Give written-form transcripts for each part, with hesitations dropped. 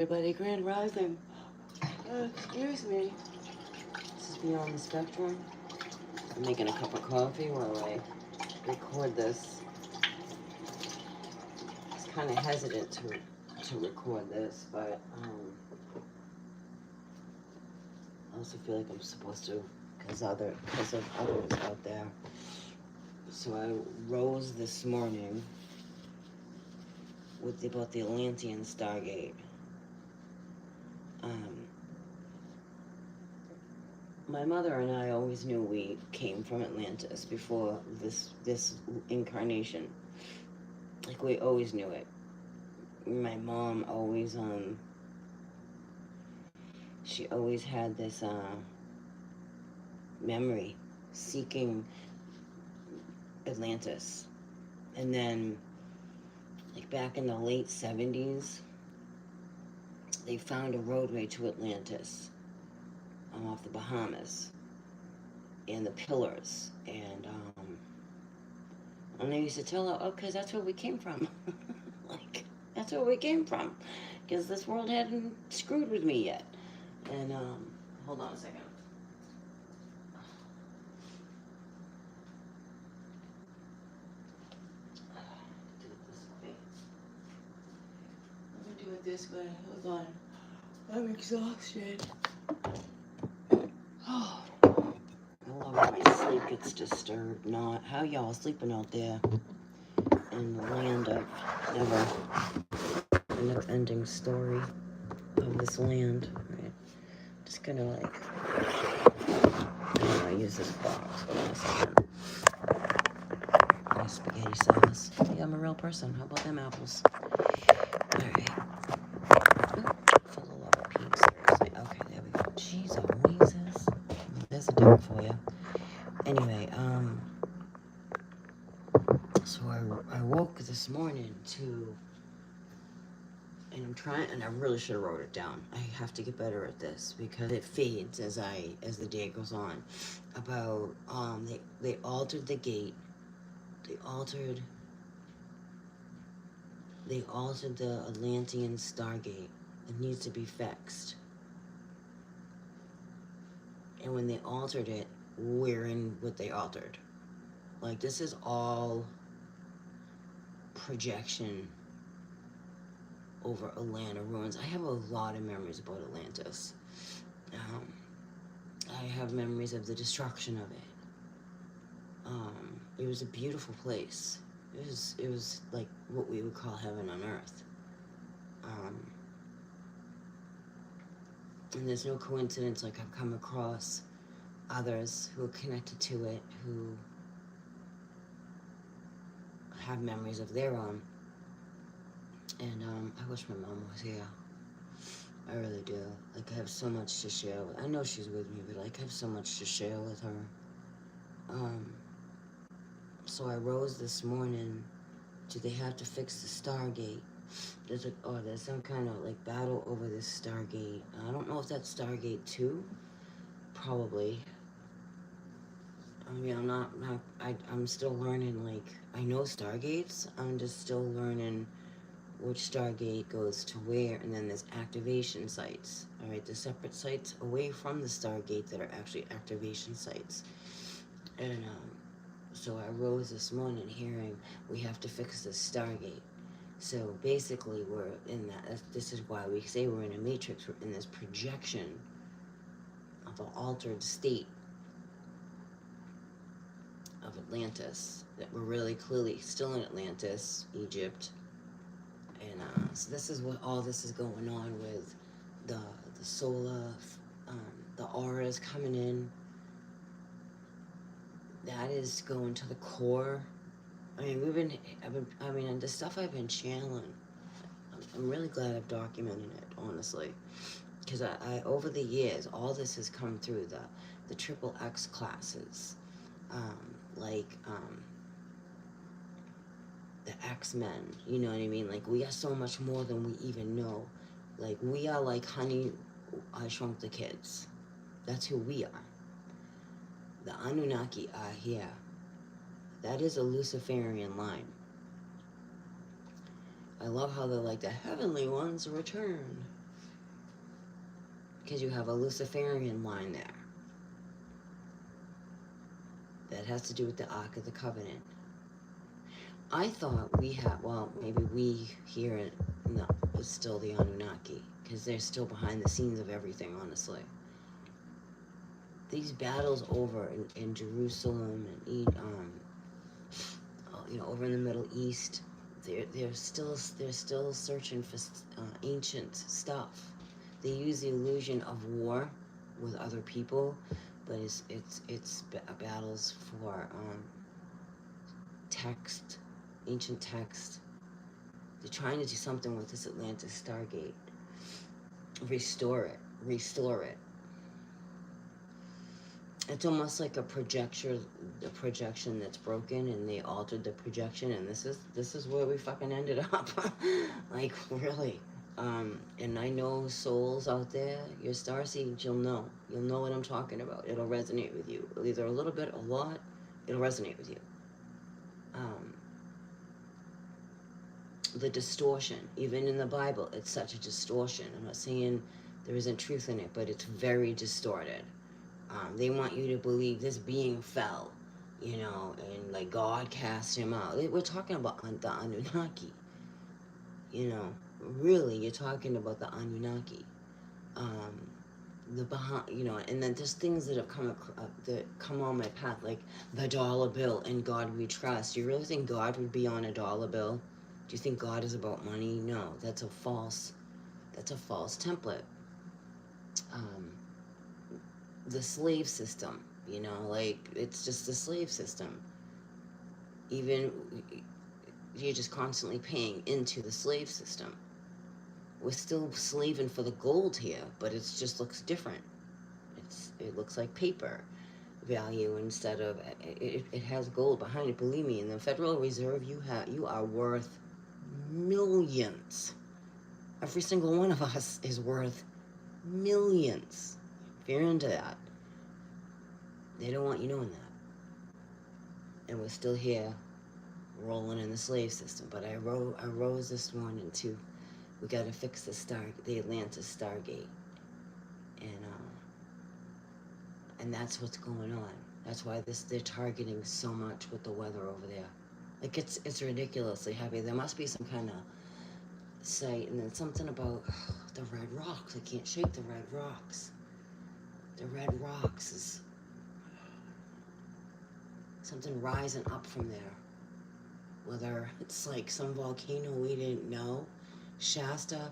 Everybody, Grand Rising. Excuse me. This is Beyond the Spectrum. I'm making a cup of coffee while I record this. I was kind of hesitant to record this, but I also feel like I'm supposed to because of others out there. So I rose this morning about the Atlantean Stargate. My mother and I always knew we came from Atlantis before this incarnation. Like, we always knew it. My mom always she always had this memory seeking Atlantis. And then, like, back in the late 70s, they found a roadway to Atlantis off the Bahamas, and the pillars, and I used to tell her, oh, because that's where we came from. Like, that's where we came from, because this world hadn't screwed with me yet. And hold on a second. Do it this way. Hold on. I'm exhausted. Oh, I love when my sleep gets disturbed. Not how y'all sleeping out there in the land of never-ending story of this land. Right? Just gonna use this box. Hold on a second. My spaghetti sauce. Yeah, I'm a real person. How about them apples? Alright. Full of love peas. Okay, there we go. Jeez Louises. There's a dip for you. Anyway, so I woke this morning to, and I really should have wrote it down. I have to get better at this because it fades as the day goes on. About they altered the gate. They altered the Atlantean Stargate. It needs to be fixed. And when they altered it, we're in what they altered. Like, this is all projection over Atlanta ruins. I have a lot of memories about Atlantis. I have memories of the destruction of it. It was a beautiful place. It was like what we would call heaven on earth. And there's no coincidence, like, I've come across others who are connected to it, who have memories of their own. And I wish my mom was here. I really do. Like, I have so much to share with. I know she's with me, but like, I have so much to share with her. So I rose this morning. Do they have to fix the Stargate? There's some kind of like battle over this Stargate. I don't know if that's Stargate 2. Probably. I mean, I'm still learning. Like, I know Stargates. I'm just still learning which Stargate goes to where, and then there's activation sites. All right, there's separate sites away from the Stargate that are actually activation sites. And so I rose this morning hearing we have to fix the Stargate. So basically, we're in that. This is why we say we're in a matrix. We're in this projection of an altered state of Atlantis. That we're really clearly still in Atlantis, Egypt. And so this is what all this is going on with the solar, the auras coming in. That is going to the core. I mean, the stuff I've been channeling, I'm really glad I've documented it, honestly. Because I over the years, all this has come through the triple X classes. The X-Men, you know what I mean? Like, we are so much more than we even know. Like, we are like Honey, I Shrunk the Kids. That's who we are. The Anunnaki are here. That is a Luciferian line. I love how they're like, the heavenly ones return. because you have a Luciferian line there. That has to do with the Ark of the Covenant. I thought we had, well, maybe we here, no, it's still the Anunnaki, because they're still behind the scenes of everything, honestly. These battles over in Jerusalem and over in the Middle East, they're still searching for ancient stuff. They use the illusion of war with other people, but it's battles for text, ancient text. They're trying to do something with this Atlantis Stargate. Restore it. It's almost like a projection that's broken, and they altered the projection, and this is where we fucking ended up. Like, really. And I know souls out there, your star seeds, you'll know what I'm talking about. It'll resonate with you, either a little bit, a lot. It'll resonate with you. The distortion, even in the Bible, it's such a distortion. I'm not saying there isn't truth in it, but it's very distorted. They want you to believe this being fell, and like God cast him out. We're talking about the Anunnaki, really, you're talking about the Anunnaki. The behind, and then there's things that have come on my path, like the dollar bill and God we trust. Do you really think God would be on a dollar bill? Do you think God is about money? No, that's a false template. The slave system, like, it's just the slave system. Even you're just constantly paying into the slave system. We're still slaving for the gold here, but it just looks different. It looks like paper value instead of it has gold behind it. Believe me, in the Federal Reserve, you are worth millions. Every single one of us is worth millions. If you're into that, they don't want you knowing that. And we're still here, rolling in the slave system. But I rose this morning to, we got to fix the Atlantis Stargate, and that's what's going on. That's why they're targeting so much with the weather over there. Like, it's ridiculously heavy. There must be some kind of site, and then something about the red rocks. I can't shake the red rocks. The red rocks is something rising up from there. Whether it's like some volcano we didn't know. Shasta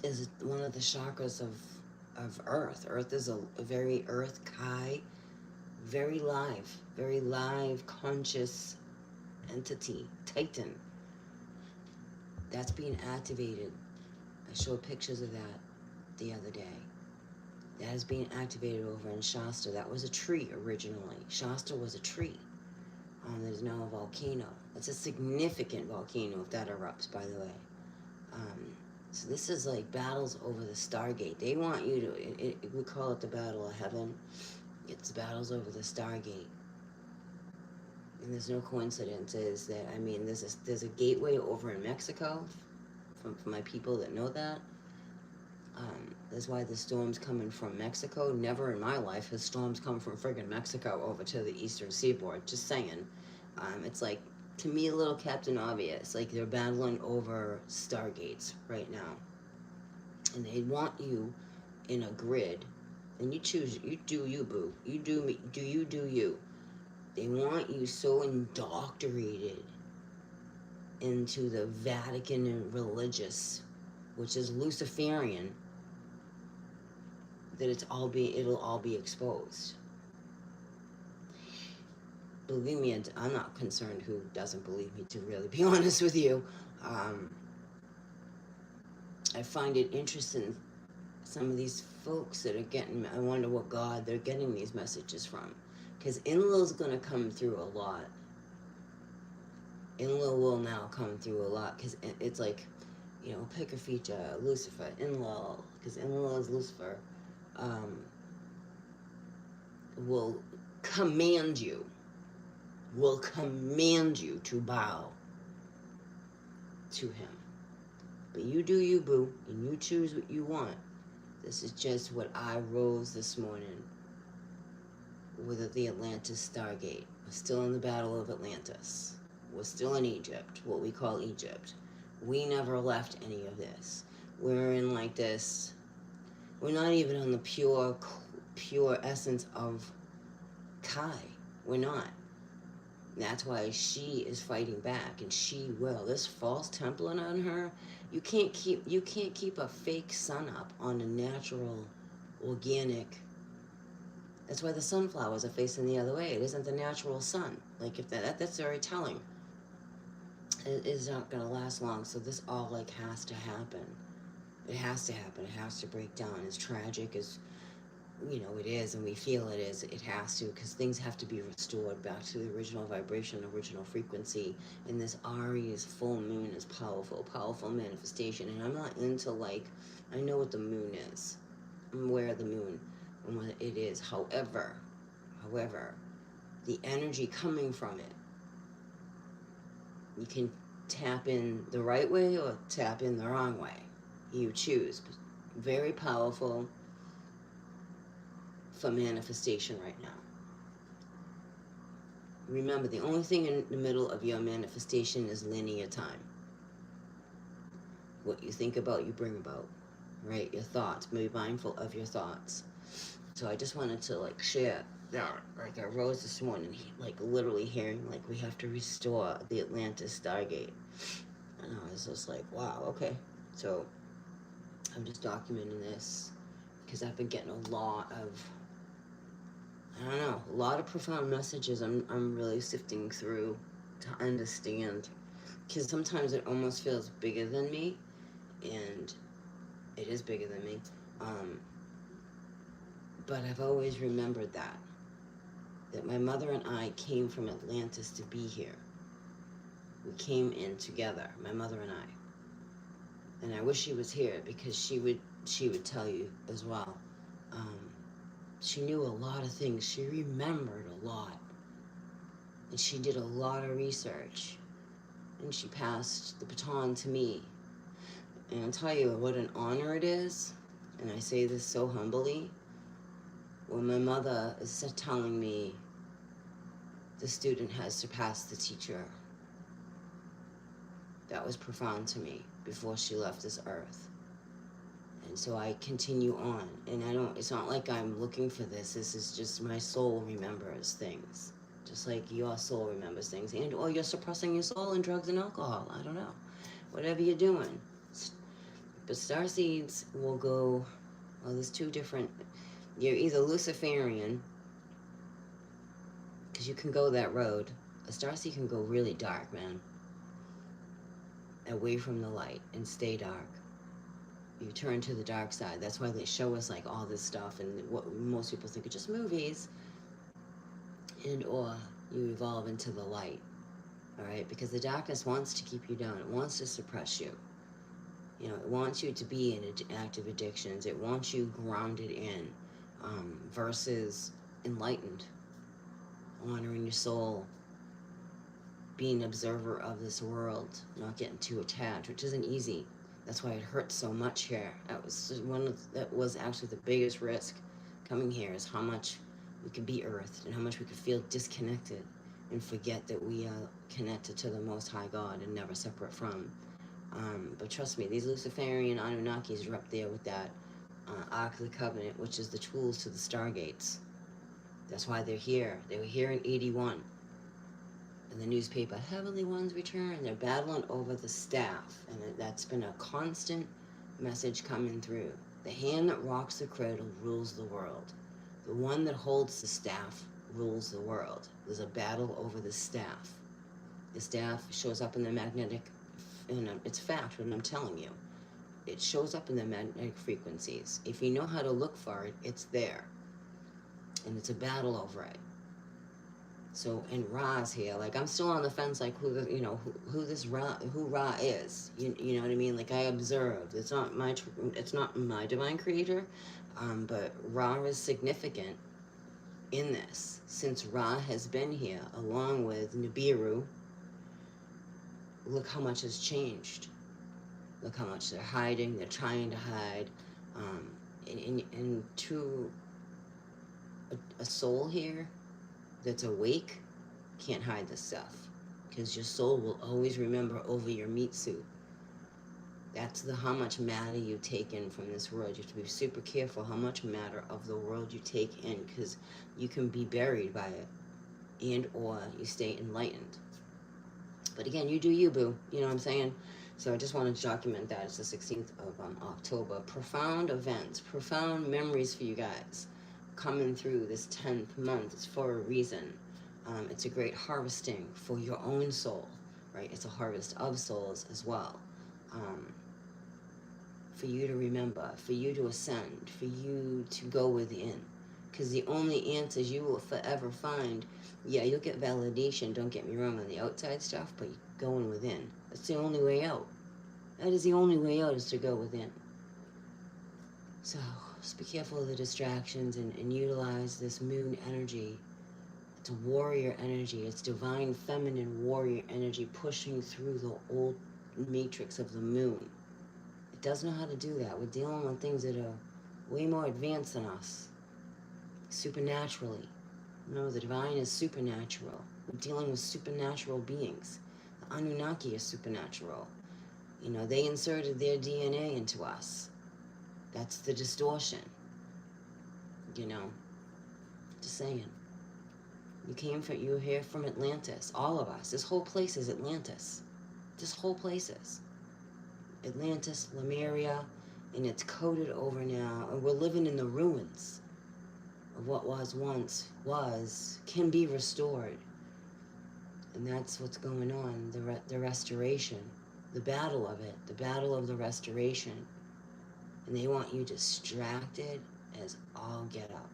is one of the chakras of Earth. Earth is a very earth kai, very live, conscious entity, Titan. That's being activated. I showed pictures of that the other day. That is being activated over in Shasta. That was a tree originally. Shasta was a tree. There's now a volcano. It's a significant volcano if that erupts, by the way. So this is like battles over the Stargate. They want you to, we call it the Battle of Heaven. It's battles over the Stargate. And there's no coincidences that, there's a gateway over in Mexico, for my people that know that. That's why the storm's coming from Mexico. Never in my life has storms come from friggin' Mexico over to the eastern seaboard. Just saying. It's like, to me, a little Captain Obvious. Like, they're battling over Stargates right now. And they want you in a grid. And you choose, you do you, boo. You do me, do you. They want you so indoctrinated into the Vatican and religious, which is Luciferian, that it'll all be exposed. Believe me, I'm not concerned who doesn't believe me, to really be honest with you. I find it interesting, some of these folks that are getting, I wonder what God they're getting these messages from. Because Enlil's going to come through a lot. Enlil will now come through a lot, because it's like, pick a feature, Lucifer, Enlil, because Enlil is Lucifer, will command you to bow to him. But you do you, boo, and you choose what you want. This is just what I rose this morning with the Atlantis Stargate. We're still in the Battle of Atlantis. We're still in Egypt, what we call Egypt. We never left any of this. We're in like this. We're not even on the pure essence of Kai. We're not. That's why she is fighting back, and she will. This false template on her, you can't keep a fake sun up on a natural, organic. That's why the sunflowers are facing the other way. It isn't the natural sun. Like if that's very telling. It is not gonna last long. So this all like has to happen. It has to happen. It has to break down. As tragic as it is, and we feel it is, it has to, because things have to be restored back to the original vibration, original frequency. And this Aries full moon is powerful manifestation. And I'm not into I know what the moon is. I'm aware of the moon and what it is. However, the energy coming from it, you can tap in the right way or tap in the wrong way. You choose. Very powerful for manifestation right now. Remember, the only thing in the middle of your manifestation is linear time. What you think about, you bring about, right? Your thoughts. Be mindful of your thoughts. So I just wanted to share that. I rose this morning, literally hearing we have to restore the Atlantis Stargate, and I was just like, wow, okay. So I'm just documenting this because I've been getting a lot of, I don't know, a lot of profound messages I'm really sifting through to understand, because sometimes it almost feels bigger than me, and it is bigger than me, but I've always remembered that my mother and I came from Atlantis to be here. We came in together, my mother and I. And I wish she was here, because she would tell you as well. She knew a lot of things. She remembered a lot. And she did a lot of research. And she passed the baton to me. And I'll tell you what an honor it is, and I say this so humbly, when my mother is telling me the student has surpassed the teacher. That was profound to me before she left this earth. And so I continue on, and it's not like I'm looking for this. This is just my soul remembers things, just like your soul remembers things, or you're suppressing your soul in drugs and alcohol. I don't know, whatever you're doing. But starseeds will go, well, there's two different, you're either Luciferian, because you can go that road. A starseed can go really dark, man, away from the light, and stay dark. You turn to the dark side. That's why they show us all this stuff, and what most people think are just movies, or you evolve into the light. All right, because the darkness wants to keep you down. It wants to suppress you. It wants you to be in active addictions. It wants you grounded in, versus enlightened, honoring your soul, being an observer of this world, not getting too attached, which isn't easy. That's why it hurts so much here. That was actually the biggest risk coming here, is how much we could be earthed and how much we could feel disconnected and forget that we are connected to the Most High God and never separate from. But trust me, these Luciferian Anunnakis are up there with that Ark of the Covenant, which is the tools to the Stargates. That's why they're here. They were here in 81. In the newspaper, Heavenly Ones return. They're battling over the staff, and that's been a constant message coming through. The hand that rocks the cradle rules the world. The one that holds the staff rules the world. There's a battle over the staff. The staff shows up in the magnetic, and it's fact what I'm telling you. It shows up in the magnetic frequencies. If you know how to look for it, it's there. And it's a battle over it. So, and Ra's here, I'm still on the fence, who Ra is. You know what I mean? I observed. It's not my divine creator, but Ra is significant in this, since Ra has been here along with Nibiru. Look how much has changed. Look how much they're hiding. They're trying to hide. and to a soul here that's awake can't hide this stuff, because your soul will always remember over your meat suit. That's the how much matter you take in from this world. You have to be super careful how much matter of the world you take in, because you can be buried by it, and or you stay enlightened. But again, you do you, boo. You know what I'm saying? So I just wanted to document that. It's the 16th of October. Profound events, profound memories for you guys coming through this 10th month. It's for a reason. It's a great harvesting for your own soul, right? It's a harvest of souls as well. Um, for you to remember, for you to ascend, for you to go within. Because the only answers you will forever find, yeah, you'll get validation, don't get me wrong, on the outside stuff, but you're going within. That's the only way out. That is the only way out, is to go within. So just be careful of the distractions, and utilize this moon energy. It's a warrior energy. It's divine feminine warrior energy pushing through the old matrix of the moon. It does know how to do that. We're dealing with things that are way more advanced than us, supernaturally. No, the divine is supernatural. We're dealing with supernatural beings. The Anunnaki is supernatural. You know, they inserted their DNA into us. That's the distortion. You know, just saying. You're here from Atlantis. All of us. This whole place is Atlantis. This whole place is Atlantis, Lemuria, and it's coated over now, and we're living in the ruins of what was once can be restored. And that's what's going on, the restoration, the battle of it, the battle of the restoration. And they want you distracted as all get up.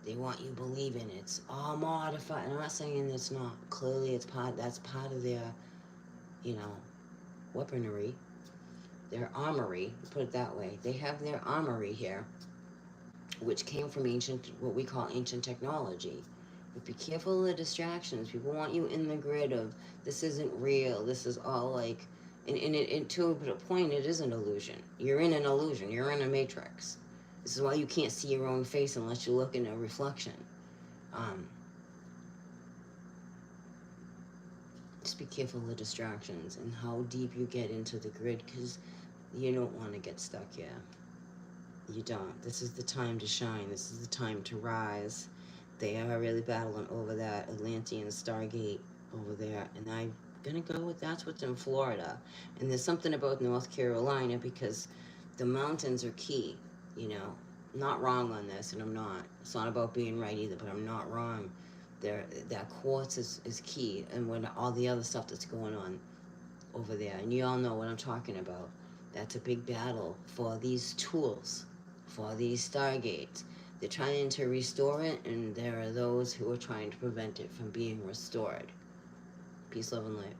They want you believing it's all modified. I'm not saying it's not. Clearly that's part of their, you know, weaponry, their armory, put it that way. They have their armory here, which came from what we call ancient technology. But be careful of the distractions. People want you in the grid of, this isn't real, this is all like, and to a point, it is an illusion. You're in an illusion, you're in a matrix. This is why you can't see your own face unless you look in a reflection. Just be careful of the distractions and how deep you get into the grid, because you don't want to get stuck here. You don't. This is the time to shine. This is the time to rise. They are really battling over that Atlantean Stargate over there, and I'm gonna go with that's what's in Florida. And there's something about North Carolina, because the mountains are key. You know, I'm not wrong on this, and I'm not. It's not about being right either, but I'm not wrong. That quartz is key, and when all the other stuff that's going on over there, and you all know what I'm talking about. That's a big battle for these tools, for these Stargates. They're trying to restore it, and there are those who are trying to prevent it from being restored. Peace, love, and light.